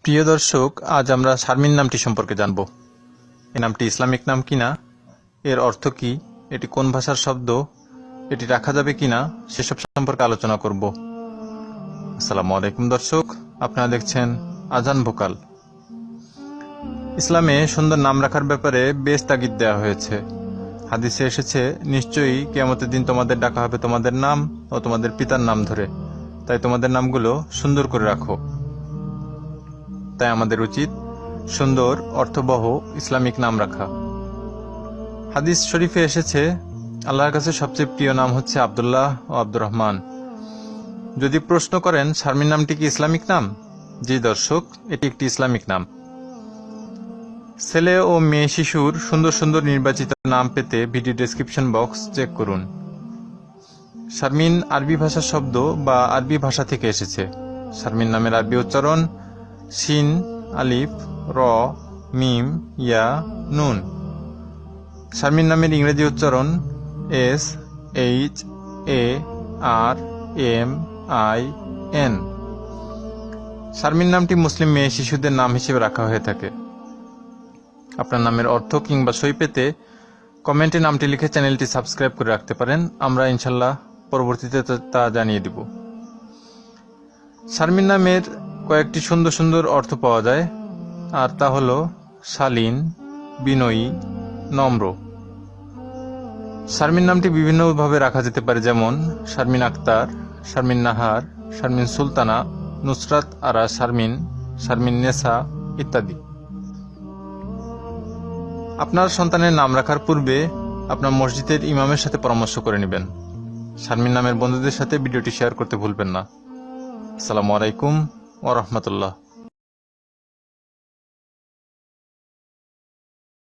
প্রিয় দর্শক, আজ আমরা শারমিন নামটি সম্পর্কে জানব। এই নামটি ইসলামিক নাম কিনা, এর অর্থ কি, এটি কোন ভাষার শব্দ, এটি রাখা যাবে কিনা, সেসব সম্পর্কে আলোচনা করব। আসসালামু আলাইকুম দর্শক, আপনারা দেখছেন আজান ভোকাল। ইসলামে সুন্দর নাম রাখার ব্যাপারে বেশ তাগিদ দেওয়া হয়েছে। হাদিসে এসেছে, নিশ্চয়ই কিয়ামতের দিন তোমাদের ডাকা হবে তোমাদের নাম ও তোমাদের পিতার নাম ধরে, তাই তোমাদের নামগুলো সুন্দর করে রাখো। তাই আমাদের উচিত সুন্দর অর্থবহ ইসলামিক নাম রাখা। হাদিস শরীফে এসেছে, আল্লাহর কাছে সবচেয়ে প্রিয় নাম হচ্ছে আব্দুল্লাহ ও আব্দুর রহমান। যদি প্রশ্ন করেন শারমিন নামটি কি ইসলামিক নাম, জি দর্শক, এটি একটি ইসলামিক নাম। ছেলে ও মেয়ে শিশুর সুন্দর সুন্দর নির্বাচিত নাম পেতে ভিডিও ডেসক্রিপশন বক্স চেক করুন। শারমিন আরবি ভাষার শব্দ বা আরবি ভাষা থেকে এসেছে। শারমিন নামের আরবি উচ্চারণ শিন, আলিফ, র, মিম, ইয়া, নুন। শারমিন নামের ইংরেজি উচ্চারণ SHARMIN। শারমিন নামটি মুসলিম মেয়ে শিশুদের নাম হিসেবে রাখা হয়ে থাকে। আপনার নামের অর্থ কিংবা সই পেতে কমেন্টে নামটি লিখে চ্যানেলটি সাবস্ক্রাইব করে রাখতে পারেন। আমরা ইনশাল্লাহ পরবর্তীতে তা জানিয়ে দিব। শারমিন নামের কয়েকটি সুন্দর সুন্দর অর্থ পাওয়া যায়, আর তা হল শালীন, বিনয়ী, নম্র। শারমিন নামটি বিভিন্নভাবে রাখা যেতে পারে, যেমন শারমিন আক্তার, শারমিন নাহার, শারমিন সুলতানা, নুসরাত আরা শারমিন, শারমিন নেসা ইত্যাদি। আপনার সন্তানের নাম রাখার পূর্বে আপনার মসজিদের ইমামের সাথে পরামর্শ করে নেবেন। শারমিন নামের বন্ধুদের সাথে ভিডিওটি শেয়ার করতে ভুলবেন না। আসসালামু আলাইকুম ওয়া রাহমাতুল্লাহ।